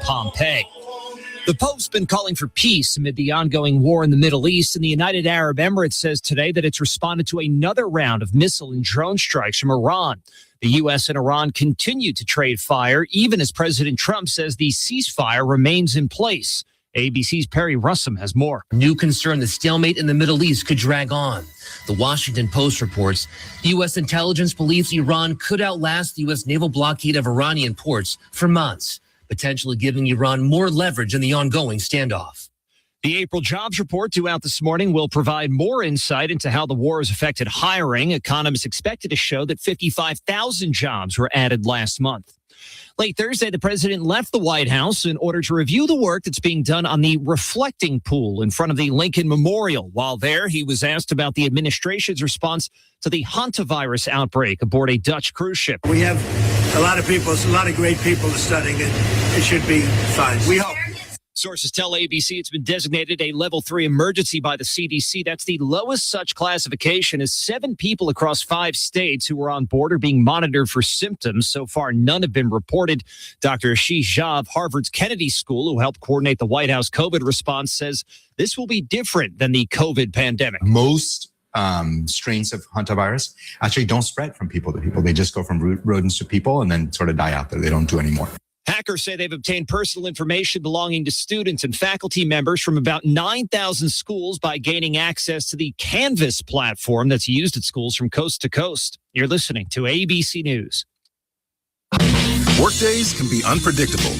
Pompeii. The Pope's been calling for peace amid the ongoing war in the Middle East, and the United Arab Emirates says today that it's responded to another round of missile and drone strikes from Iran. The U.S. and Iran continue to trade fire, even as President Trump says the ceasefire remains in place. ABC's Perry Russum has more. New concern the stalemate in the Middle East could drag on. The Washington Post reports U.S. intelligence believes Iran could outlast the U.S. naval blockade of Iranian ports for months, potentially giving Iran more leverage in the ongoing standoff. The April jobs report due out this morning will provide more insight into how the war has affected hiring. Economists expected to show that 55,000 jobs were added last month. Late Thursday, the president left the White House in order to review the work that's being done on the reflecting pool in front of the Lincoln Memorial. While there, he was asked about the administration's response to the hantavirus outbreak aboard a Dutch cruise ship. We have a lot of people, a lot of great people studying it. It should be fine. We hope. Sources tell ABC it's been designated a level 3 emergency by the CDC. That's the lowest such classification, as 7 people across 5 states who were on board are being monitored for symptoms. So far, none have been reported. Dr. Ashish Jha of Harvard's Kennedy School, who helped coordinate the White House COVID response, says this will be different than the COVID pandemic. Most strains of hantavirus actually don't spread from people to people. They just go from rodents to people and then sort of die out there. They don't do any more. Hackers say they've obtained personal information belonging to students and faculty members from about 9,000 schools by gaining access to the Canvas platform that's used at schools from coast to coast. You're listening to ABC News. Workdays can be unpredictable,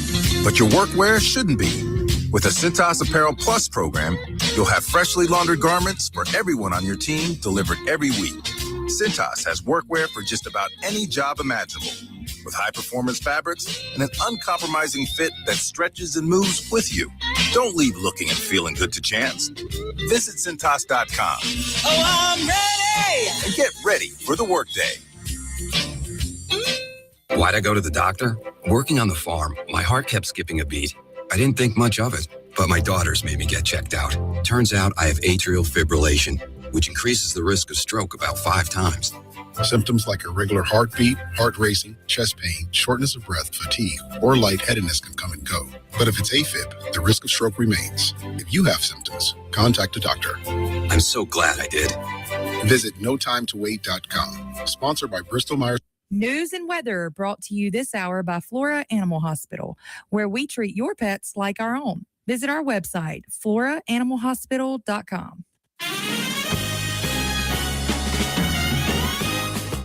but your workwear shouldn't be. With a Cintas Apparel Plus program, you'll have freshly laundered garments for everyone on your team delivered every week. Cintas has workwear for just about any job imaginable, with high-performance fabrics and an uncompromising fit that stretches and moves with you. Don't leave looking and feeling good to chance. Visit Cintas.com. Oh, I'm ready! And get ready for the workday. Why'd I go to the doctor? Working on the farm, my heart kept skipping a beat. I didn't think much of it, but my daughters made me get checked out. Turns out I have atrial fibrillation, which increases the risk of stroke about 5 times. Symptoms like irregular heartbeat, heart racing, chest pain, shortness of breath, fatigue, or lightheadedness can come and go. But if it's AFib, the risk of stroke remains. If you have symptoms, contact a doctor. I'm so glad I did. Visit notimetowait.com. Sponsored by Bristol-Myers. News and weather brought to you this hour by Flora Animal Hospital, where we treat your pets like our own. Visit our website, floraanimalhospital.com.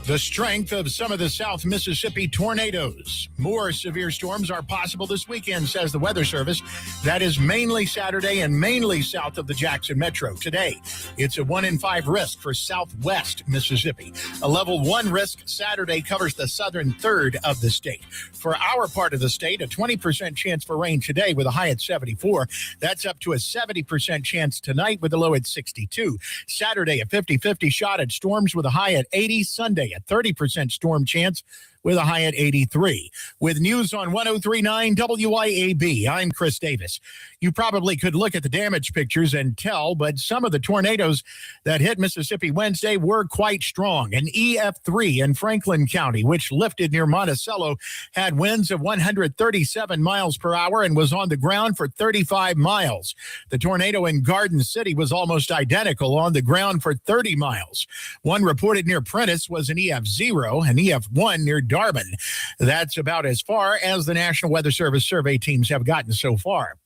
The strength of some of the South Mississippi tornadoes. More severe storms are possible this weekend, says the Weather Service. That is mainly Saturday and mainly south of the Jackson Metro. Today, it's a 1 in 5 risk for southwest Mississippi. A level 1 risk Saturday covers the southern third of the state. For our part of the state, a 20% chance for rain today with a high at 74. That's up to a 70% chance tonight with a low at 62. Saturday, a 50-50 shot at storms with a high at 80. Sunday, a 30% storm chance with a high at 83. With news on 103.9 WIAB, I'm Chris Davis. You probably could look at the damage pictures and tell, but some of the tornadoes that hit Mississippi Wednesday were quite strong. An EF3 in Franklin County, which lifted near Monticello, had winds of 137 miles per hour and was on the ground for 35 miles. The tornado in Garden City was almost identical, on the ground for 30 miles. One reported near Prentice was an EF0, and EF1 near Darwin. That's about as far as the National Weather Service survey teams have gotten so far.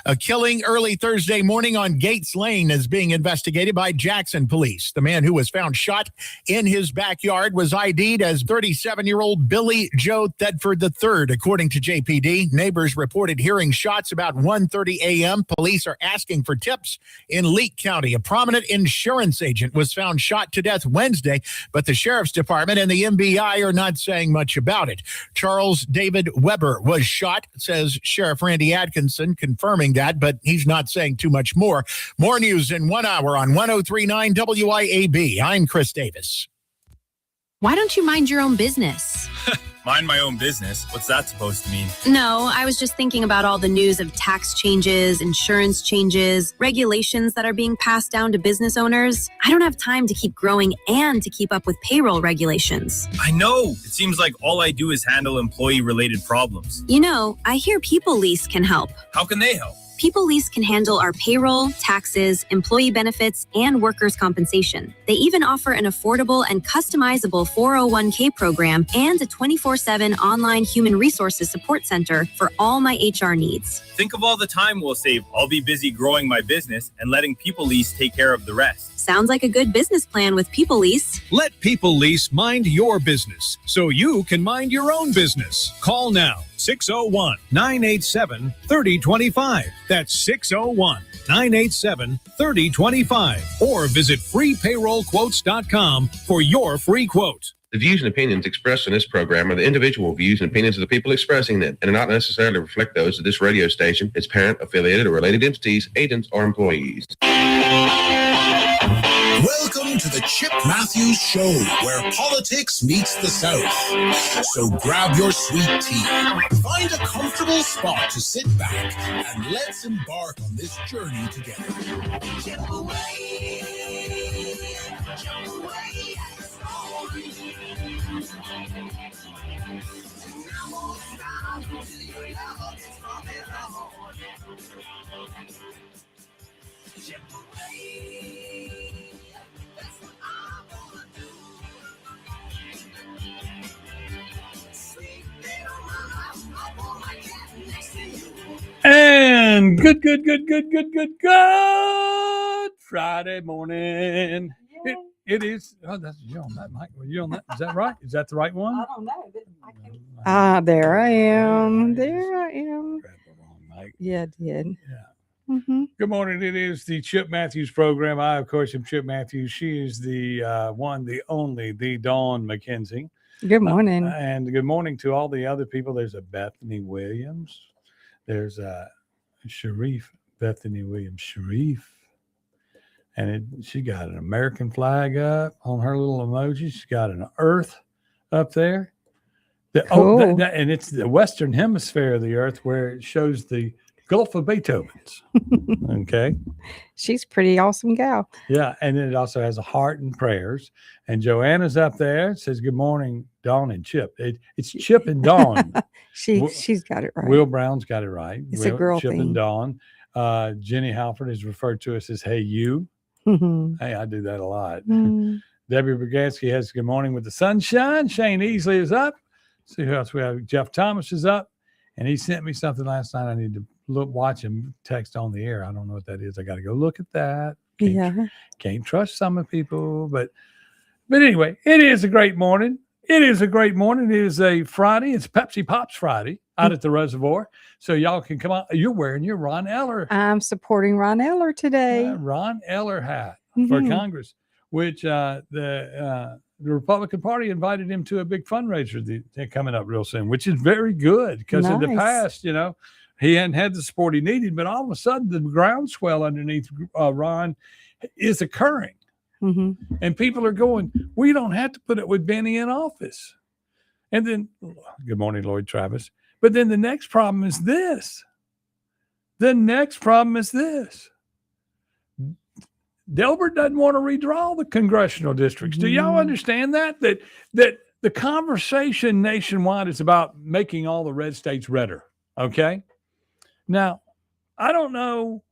A killing early Thursday morning on Gates Lane is being investigated by Jackson police. The man who was found shot in his backyard was ID'd as 37-year-old Billy Joe Thedford III, according to JPD. Neighbors reported hearing shots about 1:30 a.m. Police are asking for tips in Leake County. A prominent insurance agent was found shot to death Wednesday, but the Sheriff's Department and the MBI are not saying much about it. Charles David Weber was shot, says Sheriff Randy Atkinson, confirming that, but he's not saying too much more. More news in 1 hour on 103.9 WIAB. I'm Chris Davis. Why don't you mind your own business? Mind my own business? What's that supposed to mean? No, I was just thinking about all the news of tax changes, insurance changes, regulations that are being passed down to business owners. I don't have time to keep growing and to keep up with payroll regulations. I know. It seems like all I do is handle employee-related problems. You know, I hear People Lease can help. How can they help? People Lease can handle our payroll, taxes, employee benefits, and workers' compensation. They even offer an affordable and customizable 401k program and a 24/7 online human resources support center for all my HR needs. Think of all the time we'll save. I'll be busy growing my business and letting People Lease take care of the rest. Sounds like a good business plan with People Lease. Let People Lease mind your business so you can mind your own business. Call now. 601-987-3025. That's 601-987-3025. Or visit freepayrollquotes.com for your free quote. The views and opinions expressed in this program are the individual views and opinions of the people expressing them and do not necessarily reflect those of this radio station, its parent, affiliated, or related entities, agents, or employees. Welcome to the Chip Matthews Show, where politics meets the South. So grab your sweet tea, find a comfortable spot to sit back, and let's embark on this journey together. Chip away, chip away. And good Friday morning. It is. Oh, that's you on that mic. Were you on that? Is that right? Is that the right one? I don't know. There I am. Yeah, I did. Yeah. Mm-hmm. Good morning. It is the Chip Matthews program. I, of course, am Chip Matthews. She is the one, the only, the Dawn McKenzie. Good morning. And good morning to all the other people. There's a Bethany Williams. There's a Sharif, Bethany Williams Sharif. And she got an American flag up on her little emoji. She's got an earth up there. Cool. And it's the Western Hemisphere of the earth where it shows the Gulf of Beethoven's. Okay. She's pretty awesome gal. Yeah. And then it also has a heart and prayers. And Joanna's up there. It says, good morning, Dawn and Chip. It's Chip and Dawn. She's got it right. Will Brown's got it right. It's a girl Chip thing. and Dawn. Jenny Halford is referred to us as Hey You. Mm-hmm. Hey, I do that a lot. Mm-hmm. Debbie Bragansky has good morning with the sunshine. Shane Easley is up. See who else we have. Jeff Thomas is up. And he sent me something last night. I need to watch him text on the air. I don't know what that is. I got to go look at that. Can't trust some people. But anyway, it is a great morning. It is a great morning. It is a Friday. It's Pepsi Pops Friday out at the reservoir. So y'all can come out. You're wearing your Ron Eller. I'm supporting Ron Eller today. Ron Eller hat for Congress, which the Republican Party invited him to a big fundraiser coming up real soon, which is very good because in the past, he hadn't had the support he needed, but all of a sudden the groundswell underneath Ron is occurring. Mm-hmm. And people are going, we don't have to put it with Benny in office. And then, good morning, Lloyd Travis. But then the next problem is this. Delbert doesn't want to redraw the congressional districts. Do y'all understand that? That the conversation nationwide is about making all the red states redder. Okay. Now, I don't know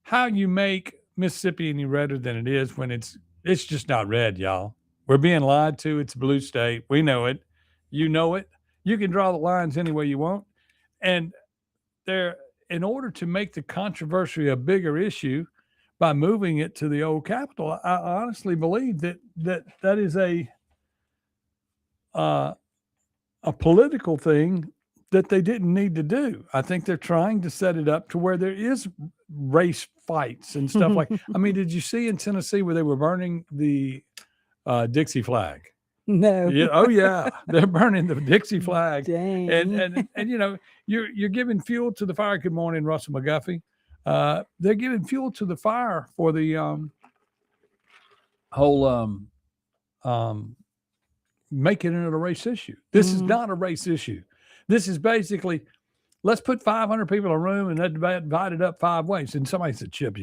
how you make Mississippi any redder than it is when it's just not red, y'all. We're being lied to. It's a blue state. We know it. You know it. You can draw the lines any way you want. And in order to make the controversy a bigger issue by moving it to the old Capitol, I honestly believe that is a political thing that they didn't need to do. I think they're trying to set it up to where there is race fights and stuff like. I mean, did you see in Tennessee where they were burning the Dixie flag? No. Yeah. Oh yeah, they're burning the Dixie flag. Dang. And you're giving fuel to the fire. Good morning, Russell McGuffey. They're giving fuel to the fire for the whole making it a race issue. This is not a race issue. This is basically, let's put 500 people in a room and divide it up 5 ways. And somebody said, Chip,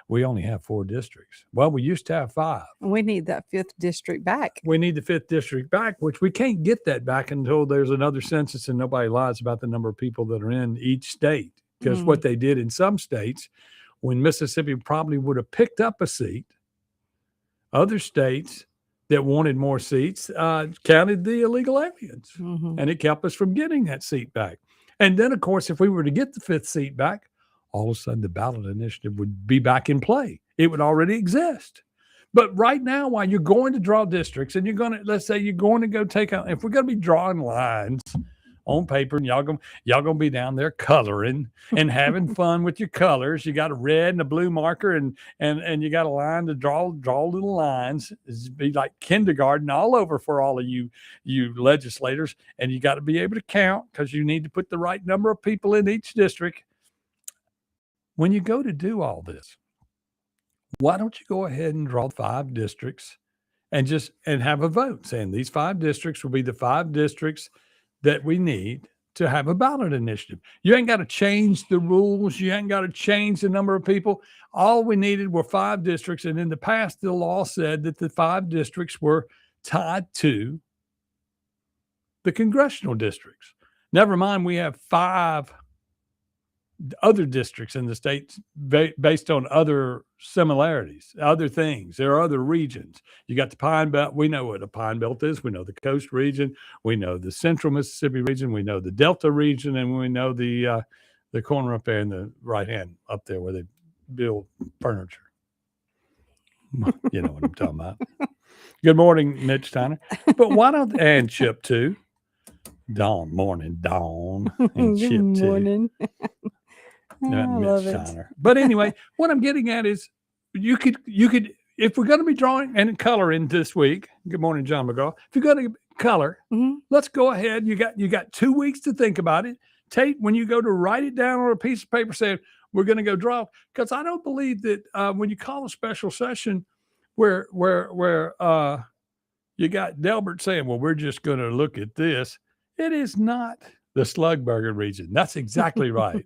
we only have 4 districts. Well, we used to have 5. We need that 5th district back. We need the 5th district back, which we can't get that back until there's another census and nobody lies about the number of people that are in each state. Because what they did in some states, when Mississippi probably would have picked up a seat, other states that wanted more seats counted the illegal aliens. And it kept us from getting that seat back. And then, of course, if we were to get the 5th seat back, all of a sudden the ballot initiative would be back in play. It would already exist. But right now, while you're going to draw districts and you're going to, let's say you're going to go take out, if we're going to be drawing lines on paper and y'all gonna be down there coloring and having fun with your colors. You got a red and a blue marker and you got a line to draw little lines. It's be like kindergarten all over for all of you legislators. And you got to be able to count because you need to put the right number of people in each district. When you go to do all this, why don't you go ahead and draw 5 districts and have a vote saying these 5 districts will be the 5 districts that we need to have a ballot initiative. You ain't got to change the rules. You ain't got to change the number of people. All we needed were 5 districts. And in the past, the law said that the 5 districts were tied to the congressional districts. Never mind, we have 5 other districts in the state based on other similarities, other things. There are other regions. You got the Pine Belt. We know what a Pine Belt is. We know the Coast region. We know the Central Mississippi region. We know the Delta region, and we know the corner up there in the right hand up there where they build furniture. You know what I'm talking about. Good morning, Mitch Steiner. But why don't and Chip too? Dawn, and Chip Good too. morning. I love it. Steiner. But anyway, what I'm getting at is you could if we're going to be drawing and coloring this week. Good morning, John McGraw. If you're going to color, let's go ahead. You got 2 weeks to think about it. Tate, when you go to write it down on a piece of paper, say we're going to go draw, because I don't believe that when you call a special session where you got Delbert saying, well, we're just going to look at this. It is not the Slugburger region. That's exactly right.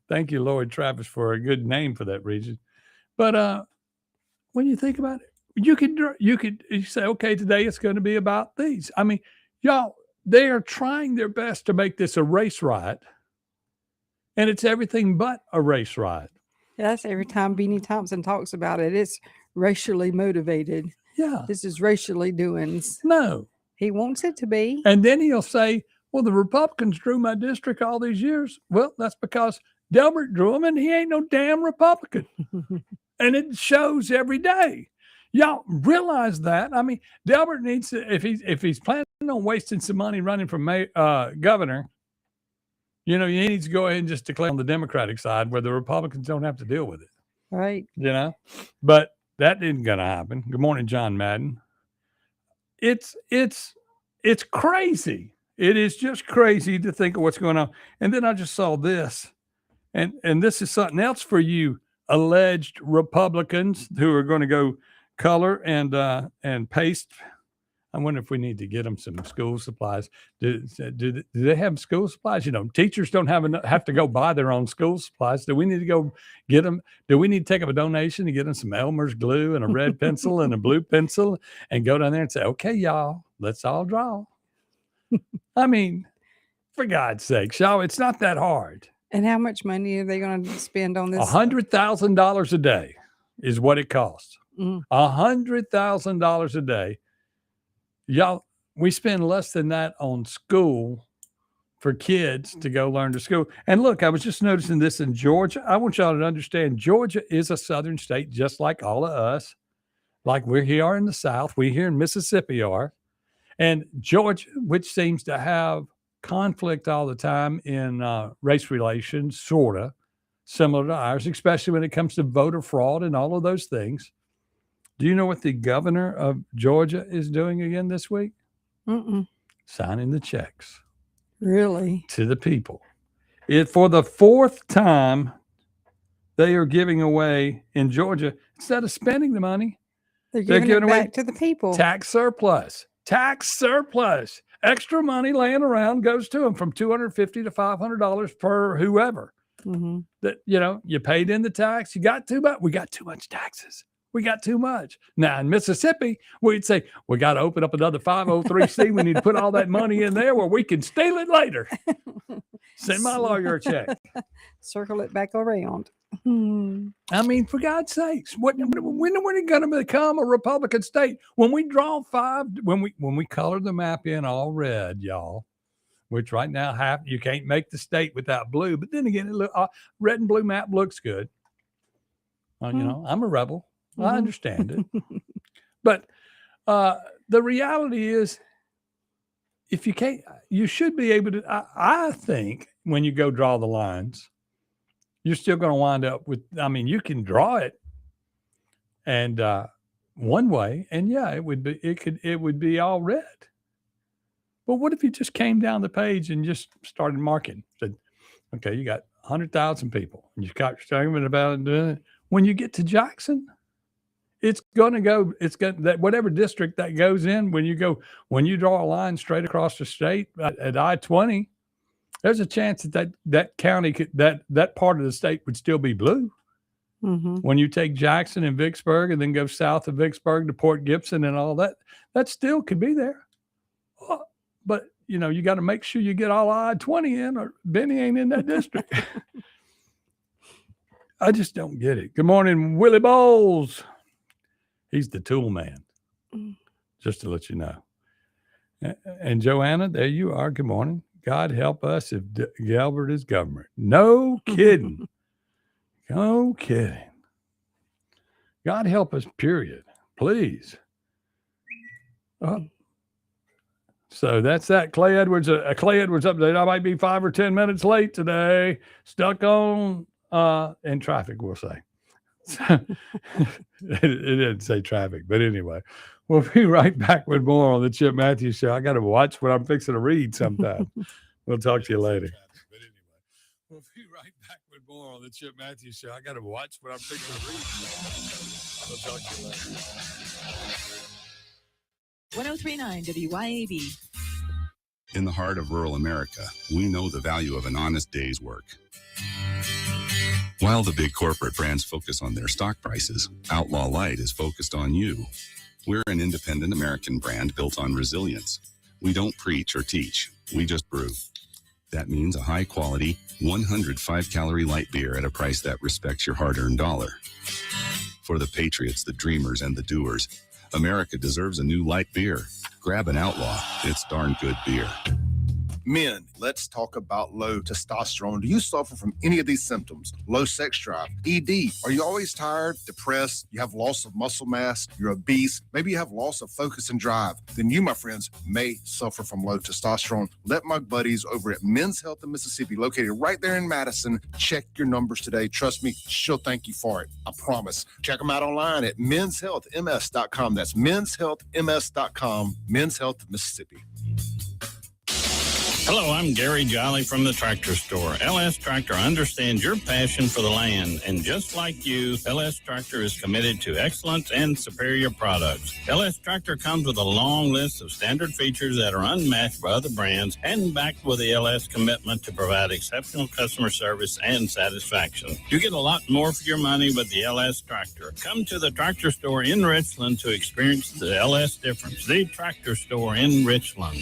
Thank you, Lloyd Travis, for a good name for that region. But when you think about it, you could say, okay, today it's going to be about these. I mean, y'all, they are trying their best to make this a race riot, and it's everything but a race riot. Yes, every time Beanie Thompson talks about it, it's racially motivated. Yeah. This is racially doings. No. He wants it to be. And then he'll say, well, the Republicans drew my district all these years. Well, that's because Delbert drew him, and he ain't no damn Republican. And it shows every day. Y'all realize that. I mean, Delbert needs to, if he's planning on wasting some money running for governor, he needs to go ahead and just declare on the Democratic side where the Republicans don't have to deal with it. Right. But that isn't going to happen. Good morning, John Madden. It's crazy. It is just crazy to think of what's going on. And then I just saw this. And this is something else for you alleged Republicans who are going to go color and paste. I wonder if we need to get them some school supplies. Do they have school supplies? Teachers don't have to go buy their own school supplies. Do we need to go get them? Do we need to take up a donation to get them some Elmer's glue and a red pencil and a blue pencil and go down there and say, okay, y'all, let's all draw? I mean, for God's sake, y'all, it's not that hard. And how much money are they going to spend on this? $100,000 a day is what it costs. $100,000 a day. Y'all, we spend less than that on school for kids to go learn to school. And look, I was just noticing this in Georgia. I want y'all to understand Georgia is a southern state, just like all of us. Like we're here in the South, we here in Mississippi are. And Georgia, which seems to have conflict all the time in race relations, sort of similar to ours, especially when it comes to voter fraud and all of those things. Do you know what the governor of Georgia is doing again this week? Signing the checks. Really? To the people. For the 4th time, they are giving away in Georgia, instead of spending the money, they're giving it back to the people. Tax surplus. tax surplus. Extra money laying around goes to them from $250 to $500 per whoever. Mm-hmm. That, you paid in the tax. You got too much. We got too much taxes. We got too much. Now in Mississippi, we'd say we got to open up another 503c. We need to put all that money in there where we can steal it later. Send my lawyer a check. Circle it back around. I mean, for God's sakes, when are we going to become a Republican state? When we draw when we color the map in all red, y'all, which right now you can't make the state without blue. But then again, red and blue map looks good. I'm a rebel. I understand it. But the reality is, if you can't, you should be able to. I think when you go draw the lines, you're still going to wind up with, you can draw it and one way, and yeah, it would be all red. But what if you just came down the page and just started marking? Said, okay, you got 100,000 people, and you got statement about it. When you get to Jackson, it's going to go. It's got that whatever district that goes in. When you draw a line straight across the state at I-20. There's a chance that county that part of the state would still be blue. Mm-hmm. When you take Jackson and Vicksburg and then go south of Vicksburg to Port Gibson and all that still could be there. But you got to make sure you get all I-20 in, or Benny ain't in that district. I just don't get it. Good morning, Willie Bowles. He's the tool man. Just to let you know. And Joanna, there you are. Good morning. God help us if Gilbert is government. No kidding. No kidding. God help us, period. Please. So that's that. Clay Edwards update. I might be 5 or 10 minutes late today. Stuck on in traffic, we'll say. It didn't say traffic, but anyway. We'll be right back with more on the Chip Matthews Show. I got to watch what I'm fixing to read sometime. We'll talk to you later. But anyway, we'll be right back with more on the Chip Matthews Show. I got to watch what I'm fixing to read. We'll talk to you later. 1039 WYAB. In the heart of rural America, we know the value of an honest day's work. While the big corporate brands focus on their stock prices, Outlaw Light is focused on you. We're an independent American brand built on resilience. We don't preach or teach. We just brew. That means a high-quality, 105-calorie light beer at a price that respects your hard-earned dollar. For the patriots, the dreamers, and the doers, America deserves a new light beer. Grab an Outlaw. It's darn good beer. Men, let's talk about low testosterone. Do you suffer from any of these symptoms? Low sex drive, ED. Are you always tired, depressed? You have loss of muscle mass? You're obese? Maybe you have loss of focus and drive? Then you, my friends, may suffer from low testosterone. Let my buddies over at Men's Health in Mississippi, located right there in Madison, check your numbers today. Trust me, she'll thank you for it. I promise. Check them out online at menshealthms.com. That's menshealthms.com. Men's Health Mississippi. Hello, I'm Gary Jolly from the Tractor Store. LS Tractor understands your passion for the land, and just like you, LS Tractor is committed to excellence and superior products. LS Tractor comes with a long list of standard features that are unmatched by other brands and backed with the LS commitment to provide exceptional customer service and satisfaction. You get a lot more for your money with the LS Tractor. Come to the Tractor Store in Richland to experience the LS difference. The Tractor Store in Richland.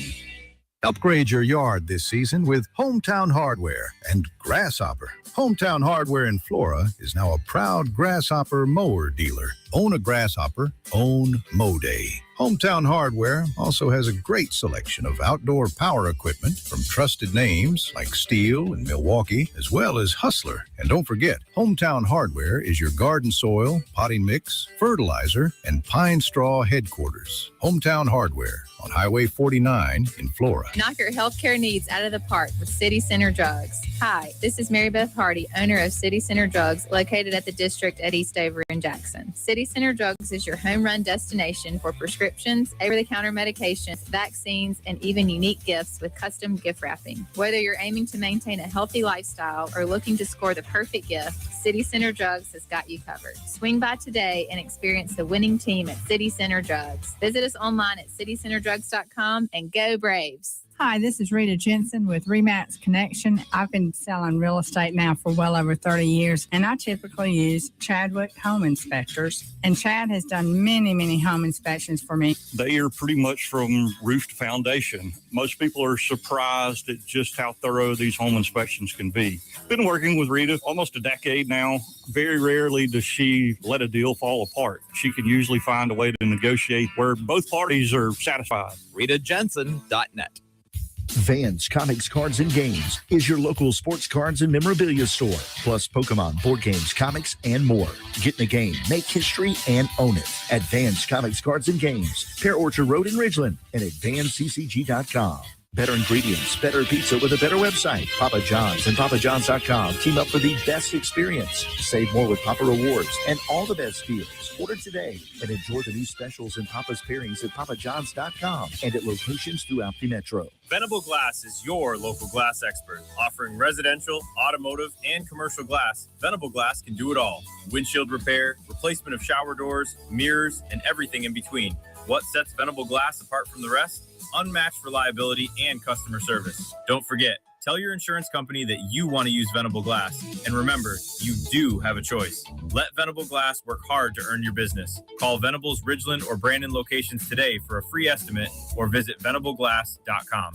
Upgrade your yard this season with Hometown Hardware and Grasshopper. Hometown Hardware in Flora is now a proud Grasshopper mower dealer. Own a Grasshopper, own Mow Day. Hometown Hardware also has a great selection of outdoor power equipment from trusted names like Steel and Milwaukee, as well as Hustler. And don't forget, Hometown Hardware is your garden soil, potting mix, fertilizer, and pine straw headquarters. Hometown Hardware on Highway 49 in Flora. Knock your healthcare needs out of the park with City Center Drugs. Hi, this is Mary Beth Hardy, owner of City Center Drugs, located at the District at East Avery in Jackson. City City Center Drugs is your home run destination for prescriptions, over-the-counter medications, vaccines, and even unique gifts with custom gift wrapping. Whether you're aiming to maintain a healthy lifestyle or looking to score the perfect gift, City Center Drugs has got you covered. Swing by today and experience the winning team at City Center Drugs. Visit us online at citycenterdrugs.com and go Braves. Hi, this is Rita Jensen with Remax Connection. I've been selling real estate now for well over 30 years, and I typically use Chadwick Home Inspectors. And Chad has done many, many home inspections for me. They are pretty much from roof to foundation. Most people are surprised at just how thorough these home inspections can be. Been working with Rita almost a decade now. Very rarely does she let a deal fall apart. She can usually find a way to negotiate where both parties are satisfied. RitaJensen.net. Vans Comics, Cards, and Games is your local sports cards and memorabilia store, plus Pokemon, board games, comics, and more. Get in the game, make history, and own it at Vans Comics, Cards, and Games, Pear Orchard Road in Ridgeland, and at vansccg.com. Better ingredients, better pizza with a better website. Papa John's and papajohns.com team up for the best experience. Save more with Papa Rewards and all the best deals. Order today and enjoy the new specials and Papa's pairings at papajohns.com and at locations throughout the metro. Venable Glass is your local glass expert, offering residential, automotive, and commercial glass. Venable Glass can do it all. Windshield repair, replacement of shower doors, mirrors, and everything in between. What sets Venable Glass apart from the rest? Unmatched reliability and customer service. Don't forget, tell your insurance company that you want to use Venable Glass. And remember, you do have a choice. Let Venable Glass work hard to earn your business. Call Venable's Ridgeland or Brandon locations today for a free estimate or visit venableglass.com.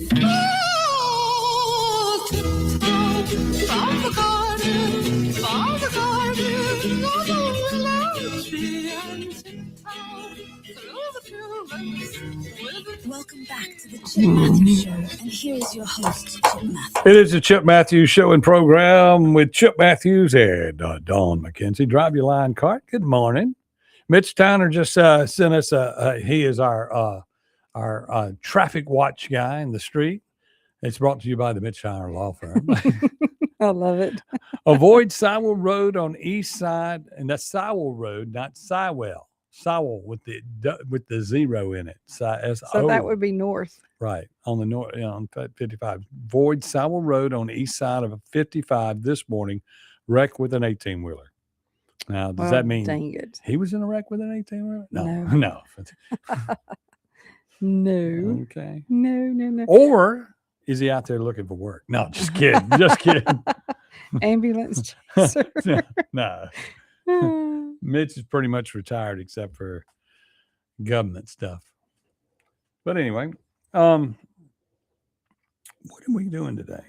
Welcome back to the Chip Matthews Show, and here is your host, Chip Matthews. It is the Chip Matthews Show and program with Chip Matthews and Dawn McKenzie. Drive your line cart. Good morning. Mitch Towner just sent us he is our traffic watch guy in the street. It's brought to you by the Mitch Towner Law Firm. I love it. Avoid Sywell Road on east side, and that's Sywell Road, not Sywell. Sywell with the zero in it. So that would be north. Right. On the north, on 55. Avoid Sywell Road on the east side of 55 this morning. Wreck with an 18-wheeler. Now, does that mean dang it. He was in a wreck with an 18-wheeler? No. No. Okay. No. Or is he out there looking for work? No, just kidding. Just kidding. Ambulance chaser. No. Mitch is pretty much retired except for government stuff. But anyway, what are we doing today?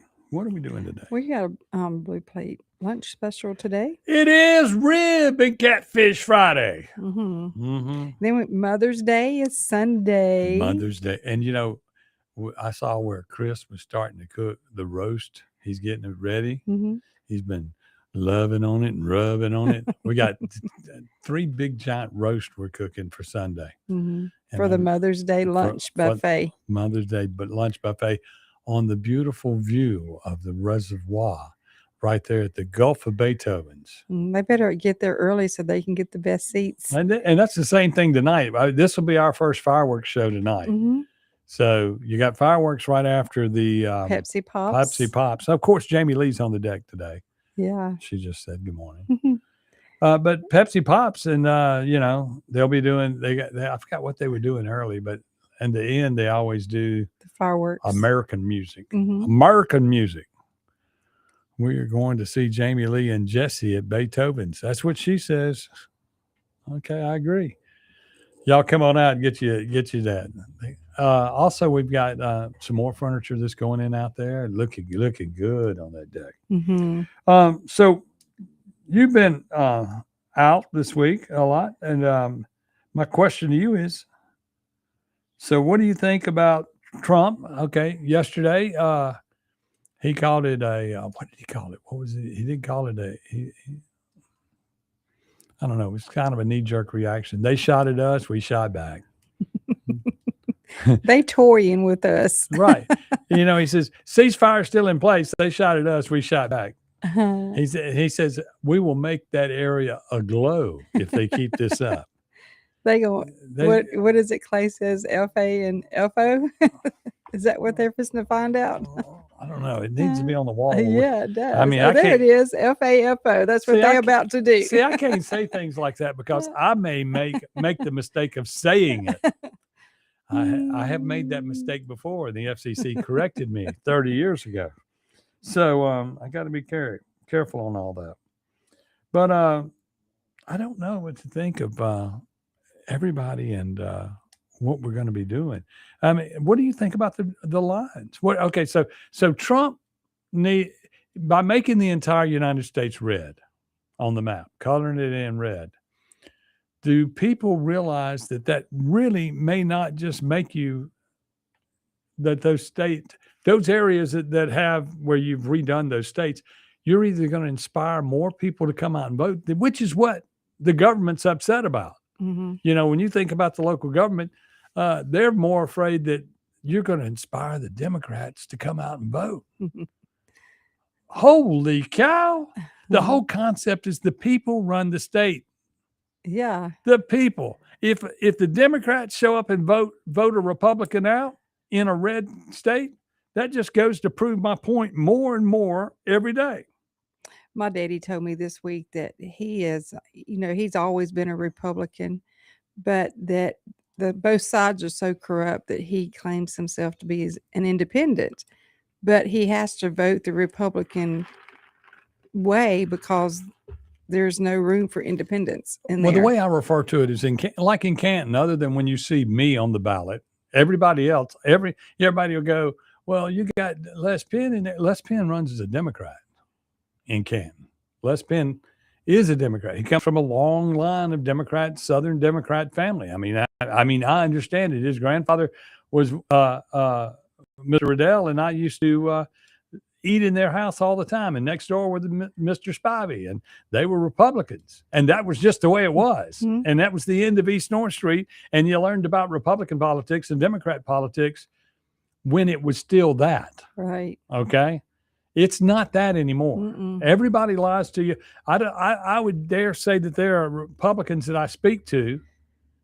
We got a Blue Plate lunch special today. It is Rib and Catfish Friday. Then Mother's Day is Sunday. Mother's Day. And, I saw where Chris was starting to cook the roast. He's getting it ready. He's been loving on it and rubbing on it. We got 3 big giant roasts we're cooking for Sunday. For the Mother's Day lunch buffet. Mother's Day lunch buffet on the beautiful view of the reservoir right there at the Gulf of Beethoven's. They better get there early so they can get the best seats. And that's the same thing tonight. This will be our first fireworks show tonight. So you got fireworks right after the Pepsi Pops. Of course, Jamie Lee's on the deck today. Yeah. She just said good morning. But Pepsi Pops and, they'll be doing, I forgot what they were doing early, but in the end, they always do the fireworks. American music. American music. We are going to see Jamie Lee and Jesse at Beethoven's. That's what she says. Okay, I agree. Y'all come on out and get you that. Also, we've got some more furniture that's going in out there, looking good on that deck. So you've been out this week a lot, and my question to you is: so what do you think about Trump? Okay, yesterday he called it a what did he call it? What was it? He didn't call it I don't know. It was kind of a knee-jerk reaction. They shot at us, we shot back. They toying with us. Right. He says, ceasefire still in place. They shot at us, we shot back. He says we will make that area aglow if they keep this up. They go. What is it? Clay says FA and FO. Is that what they're fixing to find out? I don't know. It needs to be on the wall. Yeah, it does. I mean, there it is. FAFO. That's what they're about to do. See, I can't say things like that because I may make the mistake of saying it. I have made that mistake before, and the FCC corrected me 30 years ago. So I got to be careful on all that. But I don't know what to think of everybody and what we're going to be doing. I mean, what do you think about the lines? Okay, so Trump by making the entire United States red on the map, coloring it in red, do people realize that really may not just make you that those areas that have where you've redone those states, you're either going to inspire more people to come out and vote, which is what the government's upset about. Mm-hmm. You know, when you think about the local government, they're more afraid that you're going to inspire the Democrats to come out and vote. Holy cow. The whole concept is the people run the state. Yeah. The people. If the Democrats show up and vote a Republican out in a red state, that just goes to prove my point more and more every day. My daddy told me this week that he is, he's always been a Republican, but that both sides are so corrupt that he claims himself to be an independent, but he has to vote the Republican way because there's no room for independence in there. Well, the way I refer to it is like in Canton, other than when you see me on the ballot, everybody else, everybody will go, well, you got Les Penn in there. Les Penn runs as a Democrat in Canton. Les Penn is a Democrat. He comes from a long line of Southern Democrat family. I mean, I understand it. His grandfather was Mr. Riddell, and I used to eat in their house all the time. And next door were Mr. Spivey, and they were Republicans. And that was just the way it was. Mm-hmm. And that was the end of East North Street. And you learned about Republican politics and Democrat politics when it was still that. Right. Okay. It's not that anymore. Mm-mm. Everybody lies to you. I would dare say that there are Republicans that I speak to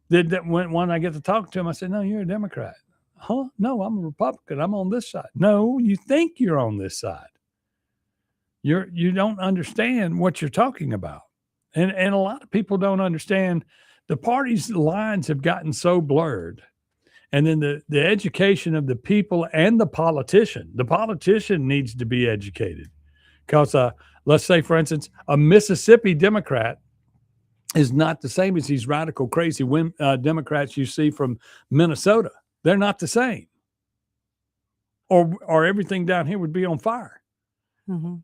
that when I get to talk to them, I say, no, you're a Democrat. Huh? No, I'm a Republican. I'm on this side. No, you think you're on this side. You don't understand what you're talking about. And a lot of people don't understand the parties' lines have gotten so blurred. And then the education of the people and the politician needs to be educated. Because let's say, for instance, a Mississippi Democrat is not the same as these radical, crazy Democrats you see from Minnesota. They're not the same. Or everything down here would be on fire. Mm-hmm.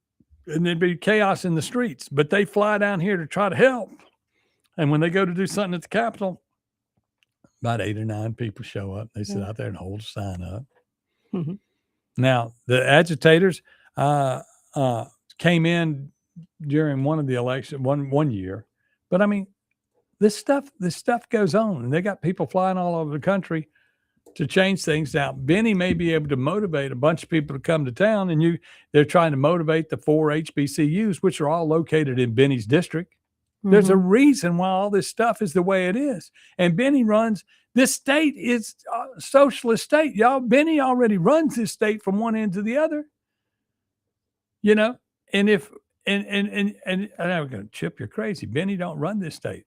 And there'd be chaos in the streets. But they fly down here to try to help. And when they go to do something at the Capitol, about 8 or 9 people show up. They sit out there and hold a sign up. Mm-hmm. Now, the agitators came in during one of the elections, one year. But I mean, this stuff goes on, and they got people flying all over the country to change things. Now, Benny may be able to motivate a bunch of people to come to town, and they're trying to motivate the 4 HBCUs, which are all located in Benny's district. There's a reason why all this stuff is the way it is. And Benny runs, this state is a socialist state, y'all. Benny already runs this state from one end to the other. And and I'm going to Chip, you're crazy. Benny don't run this state.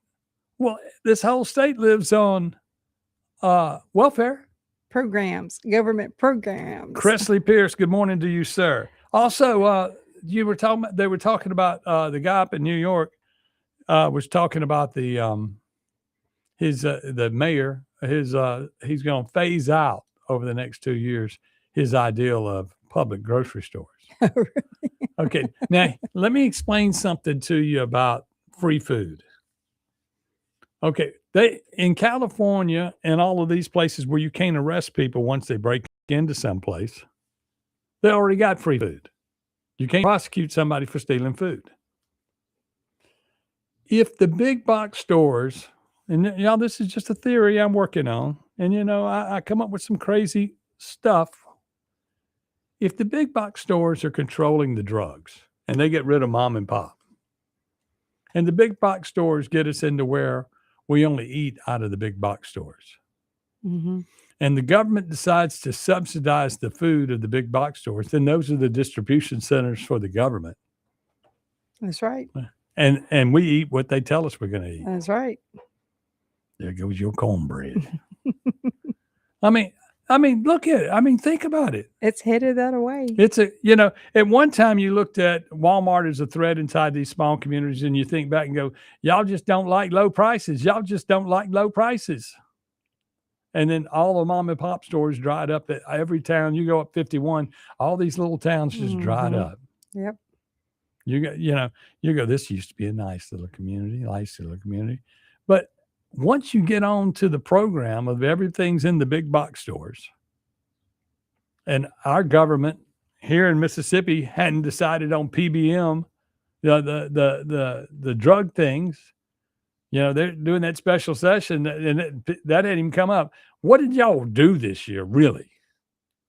Well, this whole state lives on welfare. Government programs. Cressley Pierce, good morning to you, sir. Also, they were talking about the guy up in New York. Was talking about the mayor. He's going to phase out over the next 2 years his ideal of public grocery stores. Okay, now let me explain something to you about free food. Okay, in California and all of these places where you can't arrest people once they break into someplace, they already got free food. You can't prosecute somebody for stealing food. If the big box stores, and y'all, this is just a theory I'm working on, and I come up with some crazy stuff. If the big box stores are controlling the drugs and they get rid of mom and pop. And the big box stores get us into where we only eat out of the big box stores. Mm-hmm. And the government decides to subsidize the food of the big box stores, then those are the distribution centers for the government. That's right. And we eat what they tell us we're going to eat. That's right. There goes your cornbread. I mean, look at it. I mean, think about it. It's headed that way. It's at one time you looked at Walmart as a threat inside these small communities, and you think back and go, y'all just don't like low prices. Y'all just don't like low prices. And then all the mom and pop stores dried up. At every town you go up 51, all these little towns just dried up. Yep. You go, this used to be a nice little community. But once you get on to the program of everything's in the big box stores, and our government here in Mississippi hadn't decided on PBM, the drug things, they're doing that special session, and that hadn't even come up. What did y'all do this year, really,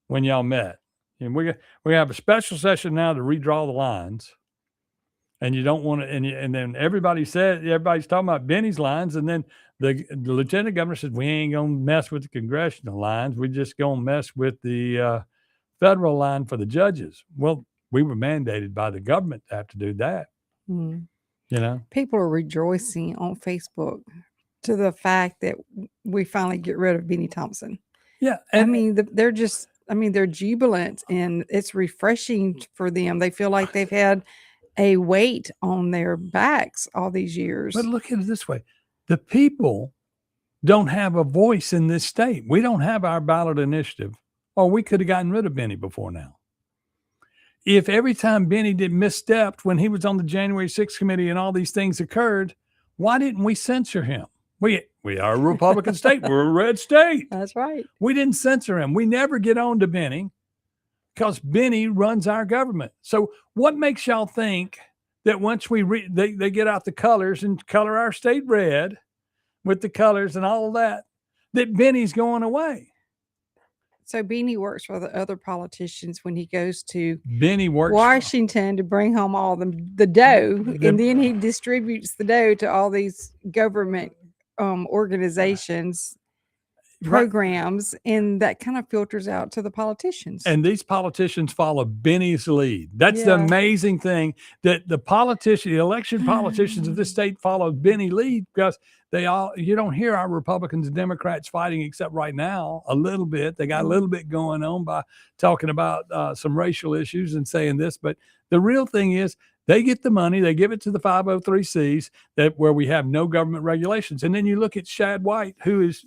when y'all met? And we have a special session now to redraw the lines. And you don't want to, and then everybody's talking about Benny's lines, and then the lieutenant governor said, we ain't going to mess with the congressional lines. We're just going to mess with the federal line for the judges. Well, we were mandated by the government to have to do that. Mm. People are rejoicing on Facebook to the fact that we finally get rid of Benny Thompson. Yeah. They're jubilant, and it's refreshing for them. They feel like they've had a weight on their backs all these years. But look at it this way. The people don't have a voice in this state. We don't have our ballot initiative, or we could have gotten rid of Benny before now. If every time Benny did misstepped when he was on the January 6th committee and all these things occurred, why didn't we censor him? We are a Republican state. We're a red state. That's right. We didn't censor him. We never get on to Benny, because Benny runs our government. So what makes y'all think that once they get out the colors and color our state red with the colors and all of that Benny's going away? So Benny works for the other politicians when he goes to Washington to bring home all the dough, and then he distributes the dough to all these government organizations. Programs, and that kind of filters out to the politicians. And these politicians follow Benny's lead. That's the amazing thing, that the election politicians of this state follow Benny's lead, because you don't hear our Republicans and Democrats fighting, except right now a little bit. They got a little bit going on by talking about some racial issues and saying this, but the real thing is, they get the money, they give it to the 503Cs where we have no government regulations. And then you look at Shad White, who is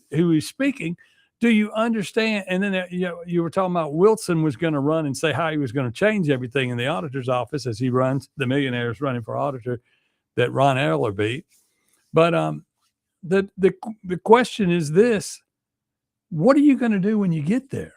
speaking. Do you understand? And then you were talking about Wilson was going to run and say how he was going to change everything in the auditor's office as he runs the millionaires running for auditor that Ron Eller beat. But the question is this: what are you going to do when you get there?